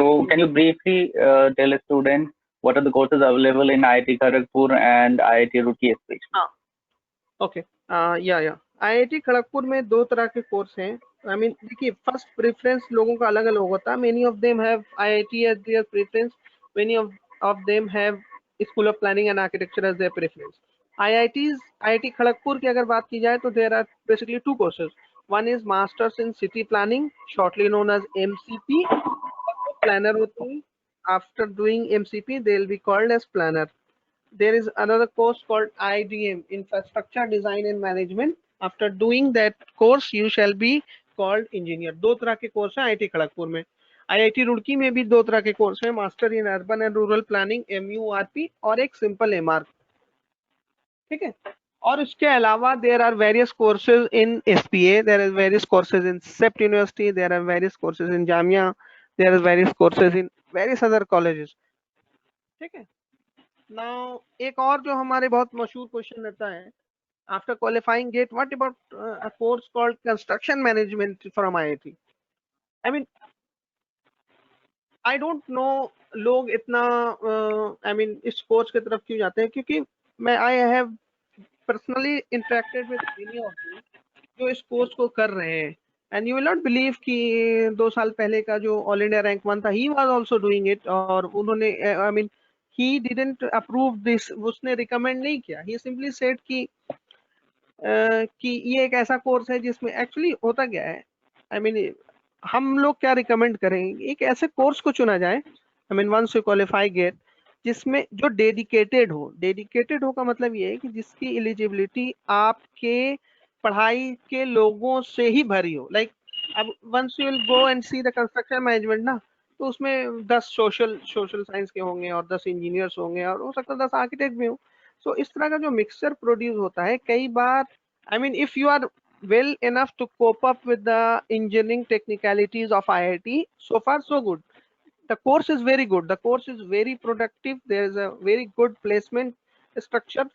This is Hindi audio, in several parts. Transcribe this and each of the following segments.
So can you briefly tell a student what are the courses available in IIT Kharagpur and IIT Roorkee especially? हाँ, ओके, या आईआईटी खड़गपुर में दो तरह के कोर्स हैं। आई मीन देखिए, फर्स्ट प्रेफरेंस लोगों का अलग अलग होता है। Many of them have IIT as their preference, many of them have school of planning and architecture as their preference. IIT Kharagpur की अगर बात की जाए तो there are basically two courses. One is masters in city planning, shortly known as MCP. Planner होते हैं, after doing MCP they will be called as planner. There is another course called IDM, Infrastructure Design and Management. After doing that course, you shall be called engineer. दो तरह के कोर्स हैं आईआईटी खड़गपुर में। आईआईटी रुड़की में भी दो तरह के कोर्स हैं, master in urban and rural planning MURP और एक सिंपल MR। ठीक है, और इसके अलावा there are various courses in SPA, there are various courses in CEPT university, there are various courses in Jamia, there are various courses in various other colleges. ठीक है, नाउ एक और जो हमारे बहुत मशहूर क्वेश्चन रहता है, after qualifying get what about a course called construction management from IIT. I mean I don't know लोग इतना आई मीन इस कोर्स की तरफ क्यों जाते हैं, क्योंकि मैं I have personally interacted with many of you जो इस कोर्स को कर रहे हैं, and you will not believe कि 2 साल पहले का जो ऑल इंडिया रैंक 1 था, he was also doing it, और उन्होंने I mean he didn't approve this, उसने रिकमेंड नहीं किया, he simply said कि ये एक ऐसा कोर्स है जिसमें एक्चुअली होता क्या है। आई मीन हम लोग क्या रिकमेंड करेंगे, एक ऐसे कोर्स को चुना जाए, I mean once you qualify GATE, जिसमें जो डेडिकेटेड हो का मतलब ये है कि जिसकी एलिजिबिलिटी आपके पढ़ाई के लोगों से ही भरी हो। लाइक अब once you will go and see the construction management ना, तो उसमें 10 सोशल साइंस के होंगे और 10 इंजीनियर्स होंगे और हो सकता है 10 आर्किटेक्ट भी हो। सो इस तरह का जो मिक्सचर प्रोड्यूस होता है कई बार, I mean if you are well enough to cope up with the engineering technicalities of IIT, so far so good. The course is very good, the course is very productive, there is a very good placement structure,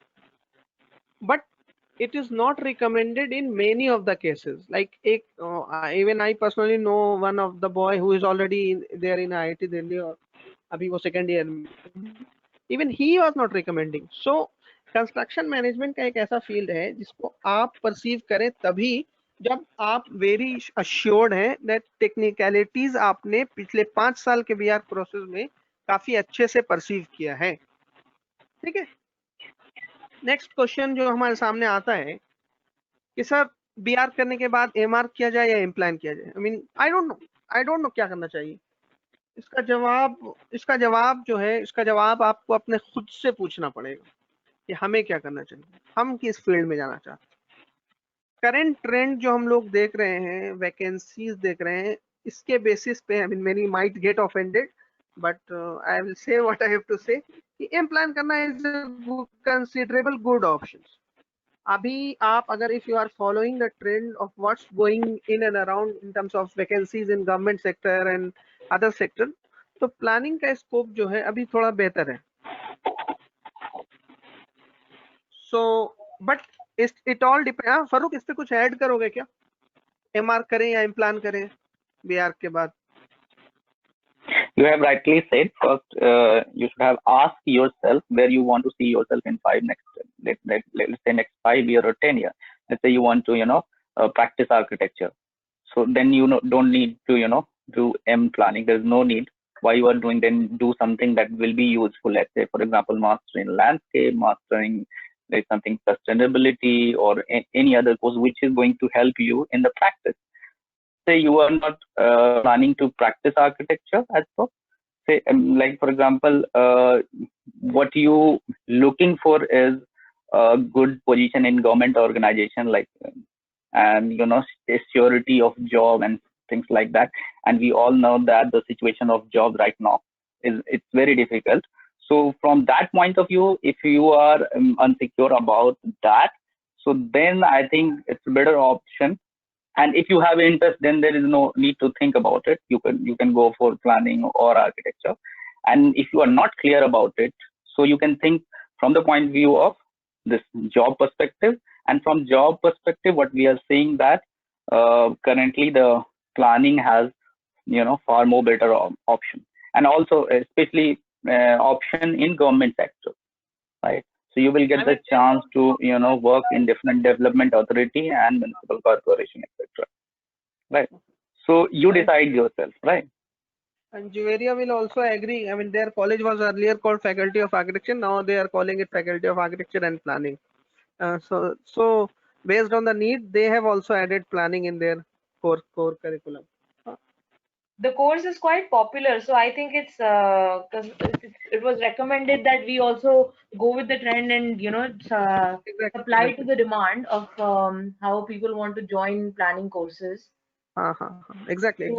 but it is not recommended in many of the cases. Like even I personally know one of the boy who is already there in IIT Delhi, or abhi wo second year mein, even he was not recommending. So construction management का एक ऐसा फील्ड है जिसको आप परसीव करें तभी जब आप वेरी अश्योर्ड हैं दैट टेक्निकलिटीज आपने पिछले 5 साल के बीआर प्रोसेस में काफी अच्छे से परसीव किया है। ठीक है, नेक्स्ट क्वेश्चन जो हमारे सामने आता है कि सर बीआर करने के बाद एमआर किया जाए या इम्प्लान किया जाए। I mean I don't know क्या करना चाहिए। इसका जवाब जो है, इसका जवाब आपको अपने खुद से पूछना पड़ेगा कि हमें क्या करना चाहिए, हम किस फील्ड में जाना चाहते हैं। करंट ट्रेंड जो हम लोग देख रहे हैं, वैकेंसीज देख रहे हैं, इसके बेसिस पे I mean many might get offended, but I will say what I have to say कि इम्प्लान करना is a considerable good option. अभी आप अगर if you are following the trend of what's going in and around in terms of vacancies in government sector and other sector, तो प्लानिंग का स्कोप जो है अभी थोड़ा बेहतर है। So but it all depend. Farooq, इस पे कुछ ऐड करोगे क्या, एमआर करें या इम्प्लान करें बीआर के बाद? You have rightly said. First, you should have asked yourself where you want to see yourself in let's say next 5 year or 10 year. Let's say you want to practice architecture. So then don't need to do M planning. There's no need. Why you are doing, then do something that will be useful. Let's say, for example, master in landscape, mastering there's something sustainability, or any other course which is going to help you in the practice. Say you are not planning to practice architecture as well. Say like for example, what you looking for is a good position in government organization, like and security of job and things like that. And we all know that the situation of job right now it's very difficult. So from that point of view, if you are unsecure about that, so then I think it's a better option. And if you have interest, then there is no need to think about it. You can go for planning or architecture. And if you are not clear about it, so you can think from the point of view of this job perspective. And from job perspective, what we are seeing that currently the planning has far more better option. and also especially option in government sector, right? So you will get the chance to work in different development authority and municipal corporation, etc. Right? So you decide yourself, right? And Juveria will also agree. I mean, their college was earlier called Faculty of Architecture. Now they are calling it Faculty of Architecture and Planning. So based on the need, they have also added planning in their core curriculum. The course is quite popular, so I think it's because it was recommended that we also go with the trend and apply to the demand of how people want to join planning courses. Exactly.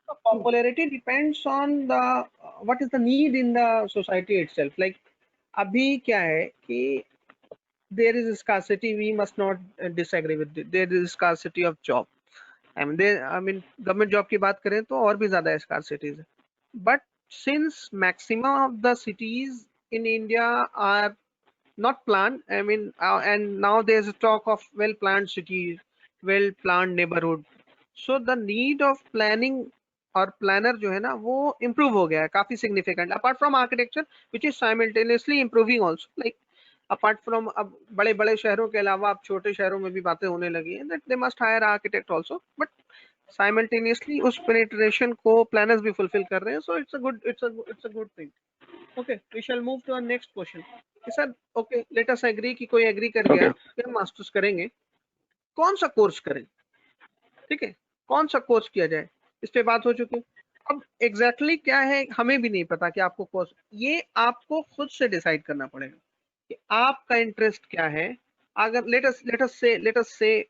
So popularity depends on the what is the need in the society itself. Like अभी क्या है कि there is scarcity. We must not disagree with it. There is scarcity of job. I mean government job की बात करें तो और भी ज़्यादा scarcity है. But since maximum of the cities in India are not planned, I mean, and now there's a talk of well-planned cities, well-planned neighborhood. So the need of planning और planner जो है ना वो improve हो गया है काफी significant. Apart from architecture, which is simultaneously improving also. Like apart from अब बड़े-बड़े शहरों के अलावा अब छोटे शहरों में भी बातें होने लगी हैं that they must hire architect also. But simultaneously उस penetration को planners भी fulfill कर रहे हैं. So it's a good thing. Okay, we shall move to our next question. Sir okay let us agree कि कोई एग्री कर गया कि हम मास्टर्स करेंगे, कौन सा कोर्स करें, ठीक है, कौन सा कोर्स किया जाए, इस पे बात हो चुकी है. अब एग्जैक्टली क्या है हमें भी नहीं पता कि आपको कोर्स, ये आपको खुद से डिसाइड करना पड़ेगा कि आपका इंटरेस्ट क्या है. अगर लेट अस से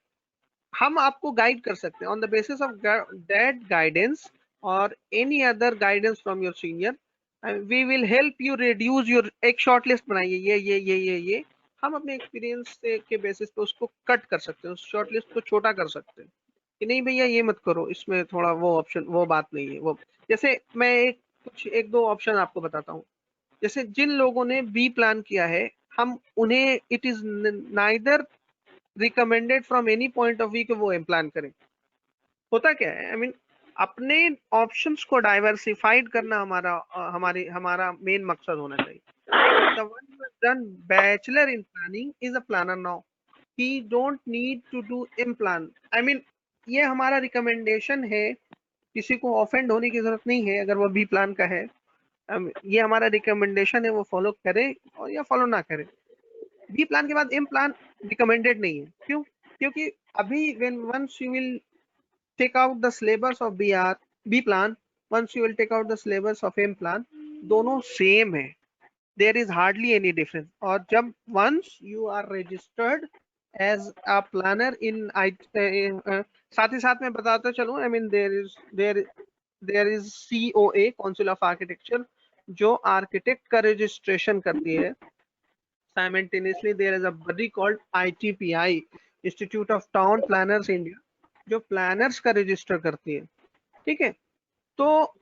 हम आपको गाइड कर सकते हैं on the basis of that guidance और any other guidance from your senior. We will help you reduce your, एक शॉर्ट लिस्ट बनाइए ये हम अपने एक्सपीरियंस के बेसिस पे उसको कट कर सकते हैं, उस शॉर्ट लिस्ट को छोटा कर सकते हैं कि नहीं भैया ये मत करो, इसमें थोड़ा वो ऑप्शन वो बात नहीं है. वो जैसे मैं एक दो ऑप्शन आपको बताता हूँ. जैसे जिन लोगों ने बी प्लान किया है, हम उन्हें it is neither recommended from any point of view कि वो प्लान करें. होता क्या है, आई मीन अपने ऑप्शंस को डाइवर्सिफाइड करना हमारा मेन मकसद होना चाहिए. The one who has done bachelor in planning is a planner now. He don't need to do implant. I mean ये हमारा रिकमेंडेशन है, किसी को ऑफेंड होने की जरूरत नहीं है अगर वो बी प्लान का है. ये हमारा रिकमेंडेशन है, वो फॉलो करे और या फॉलो ना करे. बी प्लान के बाद एम प्लान रिकमेंडेड नहीं है. क्यों? क्योंकि अभी when once you will take out the syllabus of B plan, once you will take out the syllabus of M plan, दोनों सेम है. There is hardly any difference. और जब once you are registered as a planner in साथ ही साथ मैं बताता चलूं, I mean there is COA, Council of Architecture, जो आर्किटेक्ट का रजिस्ट्रेशन करती है. Simultaneously there is a body called ITPI, Institute of Town Planners India, जो प्लानर्स का रजिस्टर करती है. ठीक है, तो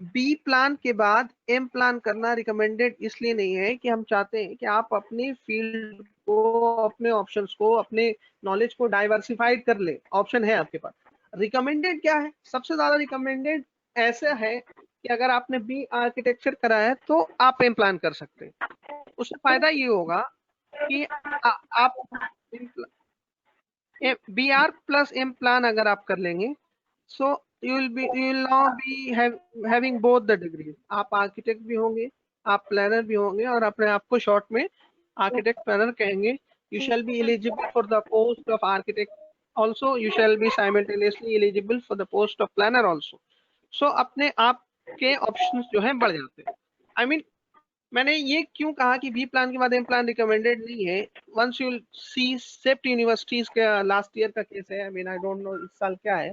बी प्लान के बाद एम प्लान करना रिकमेंडेड इसलिए नहीं है कि हम चाहते हैं कि आप अपनी फील्ड को, अपने ऑप्शंस को, अपने नॉलेज को डाइवर्सिफाइड कर ले. ऑप्शन है आपके पास. रिकमेंडेड क्या है, सबसे ज्यादा रिकमेंडेड ऐसा है कि अगर आपने बी आर्किटेक्चर करा है तो आप एम प्लान कर सकते हैं. उससे फायदा ये होगा कि आप BR plus M plan अगर आप कर लेंगे, so you will now be having both the degrees. आप आर्किटेक्ट भी होंगे, आप प्लानर भी होंगे, और अपने आप को शॉर्ट में आर्किटेक्ट प्लानर कहेंगे. You shall be eligible for the post of architect also. You shall be simultaneously eligible for the post of planner also. So अपने आप के ऑप्शंस जो हैं बढ़ जाते हैं. I mean मैंने ये क्यों कहा कि बी प्लान के बाद एम प्लान रिकमेंडेड नहीं है. वंस यू सी सेप्ट यूनिवर्सिटीज का लास्ट ईयर का केस है, I mean I don't know इस साल क्या है,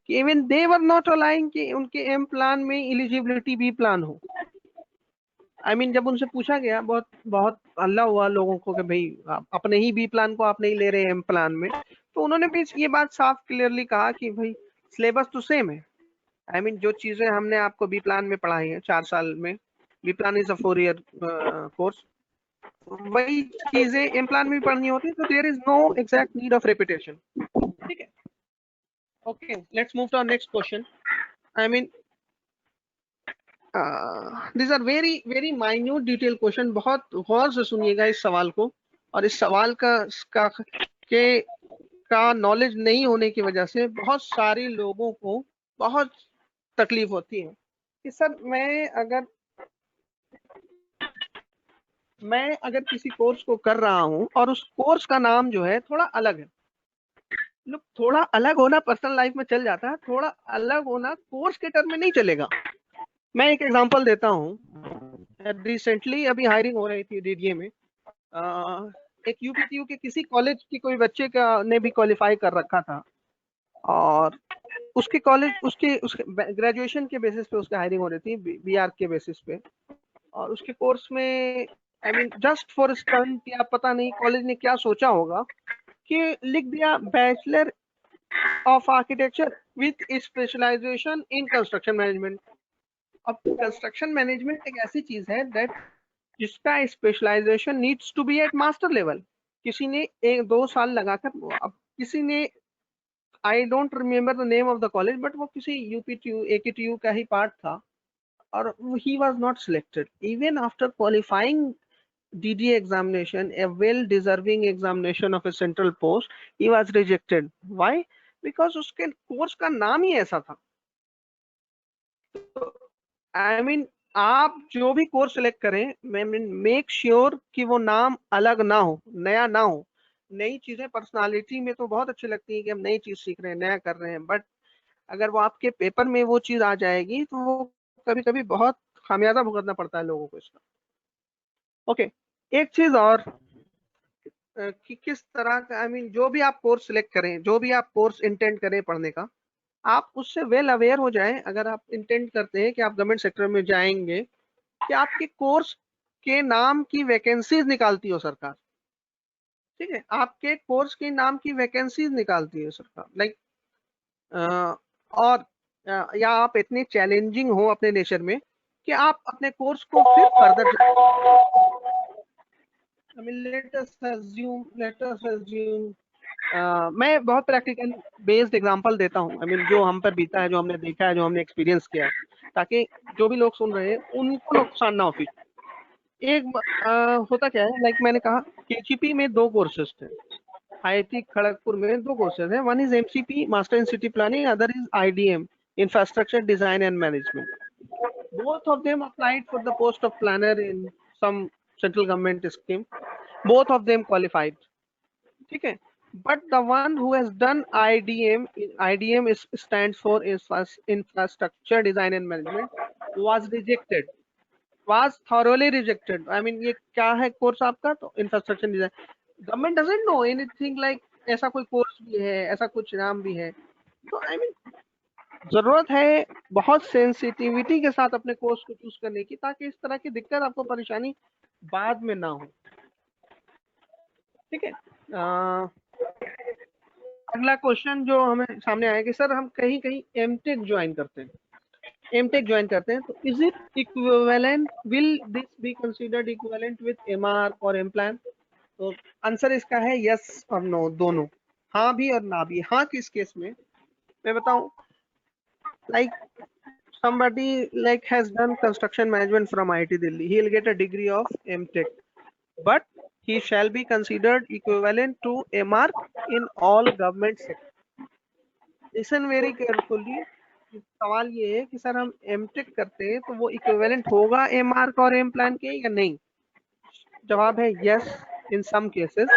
कि इवन दे वर नॉट अलाइंग कि उनके एम प्लान में एलिजिबिलिटी बी प्लान हो. आई मीन जब उनसे पूछा गया, बहुत अल्लाह हुआ लोगों को कि भाई अपने ही बी प्लान को आप नहीं ले रहे एम प्लान में, तो उन्होंने भी ये बात साफ क्लियरली कहा कि भाई सिलेबस तो सेम है. आई मीन जो चीजें हमने आपको बी प्लान में पढ़ाई है 4 साल में, B plan is a 4-year course, वही चीजें एम प्लान में पढ़नी होती है. तो there is no exact need of repetition. ठीक है, okay, let's move to our next question. I mean this are very very minute detail question. बहुत गौर से सुनिएगा इस सवाल को, और इस सवाल का नॉलेज नहीं होने की वजह से बहुत सारे लोगों को बहुत तकलीफ होती है कि सर मैं अगर किसी कोर्स को कर रहा हूं और उस कोर्स का नाम जो है थोड़ा अलग है। लोग थोड़ा अलग होना पर्सनल लाइफ में चल जाता है, थोड़ा अलग होना कोर्स के टर्म में नहीं चलेगा। मैं एक एग्जांपल देता हूं। रिसेंटली अभी हायरिंग हो रही थी डीडीए में। एक यूपीटीयू के किसी कॉलेज की कोई बच्चे का ने भी क्वालिफाई कर रखा था, और उसके ग्रेजुएशन के बेसिस पे उसका हायरिंग हो रही थी, बीआर के बेसिस पे। और उसके कोर्स में I mean just for stunt या पता नहीं कॉलेज ने क्या सोचा होगा कि लिख दिया bachelor of architecture with specialization in construction management. अब कंस्ट्रक्शन मैनेजमेंट एक ऐसी चीज है दैट जिसका specialization needs to be at master level. किसी ने 1-2 साल लगाकर, अब किसी ने, I don't remember the name of the college, but वो किसी यूपीटीयू एकेटीयू का ही पार्ट था, और he was not selected even after qualifying DDA examination, a well deserving examination of a central post. He was rejected. Why? Because उसके कोर्स का नाम ही ऐसा था। आई मीन आप जो भी कोर्स सेलेक्ट करें, मेक श्योर कि वो नाम अलग ना हो, नया ना हो। नई चीजें पर्सनालिटी में तो बहुत अच्छी लगती है कि हम नई चीज सीख रहे हैं, नया कर रहे हैं, बट अगर वो आपके पेपर में वो चीज आ जाएगी तो वो कभी कभी बहुत खामियाजा भुगतना पड़ता है लोगों को इसका। ओके, एक चीज और कि किस तरह का, आई मीन जो भी आप कोर्स सिलेक्ट करें, जो भी आप कोर्स इंटेंड करें पढ़ने का, आप उससे वेल अवेयर हो जाएं। अगर आप इंटेंड करते हैं कि आप गवर्नमेंट सेक्टर में जाएंगे, कि आपके कोर्स के नाम की वैकेंसीज निकालती हो सरकार। ठीक है, आपके कोर्स के नाम की वैकेंसीज निकालती है सरकार, लाइक और या आप इतने चैलेंजिंग हो अपने नेचर में कि आप अपने कोर्स को फिर further, I mean, let us assume मैं बहुत प्रैक्टिकल बेस्ड एग्जांपल देता हूँ। आई मीन जो हम पर बीता है, जो हमने देखा है, जो हमने एक्सपीरियंस किया है, ताकि जो भी लोग सुन रहे हैं उनको नुकसान ना हो। फिर एक होता क्या है, लाइक मैंने कहा केजीपी में 2 कोर्सेज थे, आईआईटी खड़गपुर में 2 कोर्सेज हैं। One is MCP master in city planning, other is IDM infrastructure design and management. Both of them applied for the post of planner in some central government scheme. Both of them qualified. ठीक है, but the one who has done IDM stands for infrastructure design and management, was rejected, was thoroughly rejected. I mean ये क्या है कोर्स आपका, तो infrastructure design. Government doesn't know anything like ऐसा कोई कोर्स भी है, ऐसा कुछ नाम भी है। तो आई मीन जरूरत है बहुत सेंसिटिविटी के साथ अपने कोर्स को चूज करने की, ताकि इस तरह की दिक्कत, आपको परेशानी बाद में ना हो। ठीक है, अगला क्वेश्चन जो हमें सामने आया कि सर हम कहीं कहीं एमटेक ज्वाइन करते हैं, तो is it equivalent, will this be considered equivalent with MR और एमप्लान? तो आंसर इसका है यस और नो, दोनों, हाँ भी और ना भी। हाँ किस केस में मैं बताऊं, like somebody like has done construction management from IIT Delhi, he'll get a degree of MTech, but he shall be considered equivalent to MR in all government sector. Listen very carefully, सवाल ये है कि सर हम MTech करते हैं तो वो इक्विवेलेंट होगा MR का और M-Plan के या नहीं? जवाब है yes in some cases,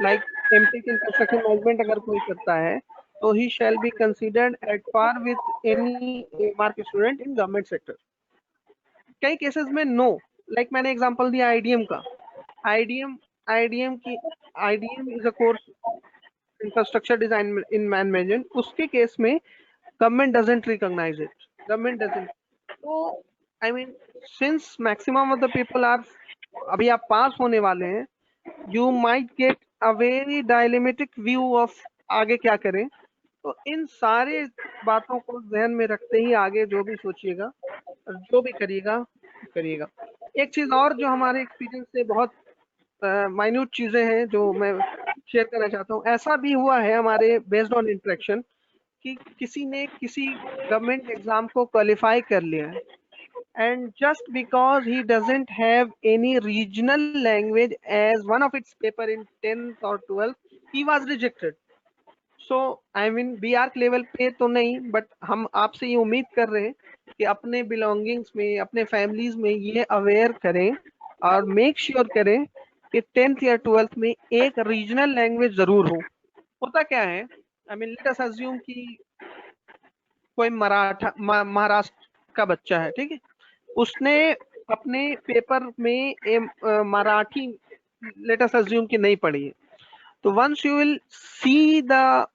like MTech in construction management अगर कोई करता है तो he shall be considered at par with any mark student in government sector. कई केसेस में नो, लाइक मैंने एग्जांपल दिया आईडीएम का। IDM is a course infrastructure design in management, उसके केस में government doesn't recognize it, government doesn't. तो I mean since maximum of the people are, अभी आप पास होने वाले हैं, you might get a very dilemmatic view of आगे क्या करें। तो इन सारे बातों को ध्यान में रखते ही आगे जो भी सोचिएगा और जो भी करिएगा। एक चीज और जो हमारे एक्सपीरियंस से बहुत माइन्यूट चीजें हैं जो मैं शेयर करना चाहता हूँ। ऐसा भी हुआ है हमारे बेस्ड ऑन इंटरेक्शन कि किसी ने किसी गवर्नमेंट एग्जाम को क्वालिफाई कर लिया है, and just because he doesn't have any regional language as one of its paper in 10th or 12th, he was rejected. So I mean BARC level पे तो नहीं, बट हम आपसे ये उम्मीद कर रहे हैं कि अपने बिलोंगिंग्स में, अपने फैमिलीज में ये अवेयर करें और मेक श्योर करें कि 10th या 12th में एक रीजनल लैंग्वेज जरूर हो। होता क्या है, I mean let us assume कि कोई महाराष्ट्र का बच्चा है, ठीक है, उसने अपने पेपर में मराठी लेट अस अज्यूम कि नहीं पढ़ी है, तो once you will see the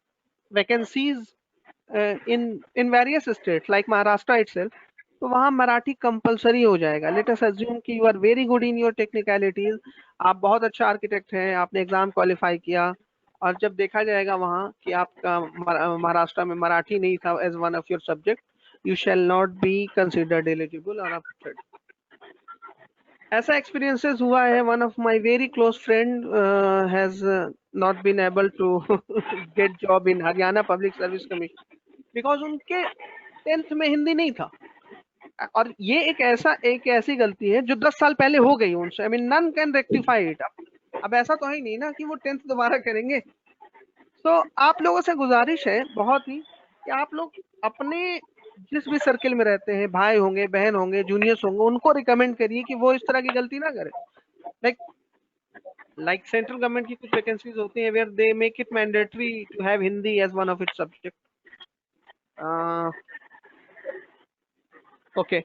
vacancies in various states like Maharashtra itself, तो वहाँ मराठी कंपलसरी हो जाएगा। लेट अस अज्यूम कि you are very good in your technicalities, आप बहुत अच्छा आर्किटेक्ट हैं, आपने एग्जाम क्वालिफाई किया, और जब देखा जाएगा वहाँ कि आपका महाराष्ट्र में मराठी नहीं था as one of your subject, you shall not be considered eligible और अप्रूव्ड। ऐसा एक्सपीरियंसेस हुआ है। One of my very close friend has not been able to get job in Haryana public service commission because उनके 10th में हिंदी नहीं था। और ये एक ऐसी गलती है जो 10 साल पहले हो गई उनसे। I mean none can rectify it. अब ऐसा तो है नहीं ना कि वो 10th दोबारा करेंगे। तो आप लोगों से गुजारिश है बहुत ही कि आप लोग अपने जिस भी सर्किल में रहते हैं, भाई होंगे, बहन होंगे, जूनियर्स होंगे, उनको रिकमेंड करिए कि वो इस तरह की गलती ना करें। लाइक सेंट्रल गवर्नमेंट की कुछ वैकेंसीज होती हैं where they make it mandatory to have Hindi as one of its subject. Okay.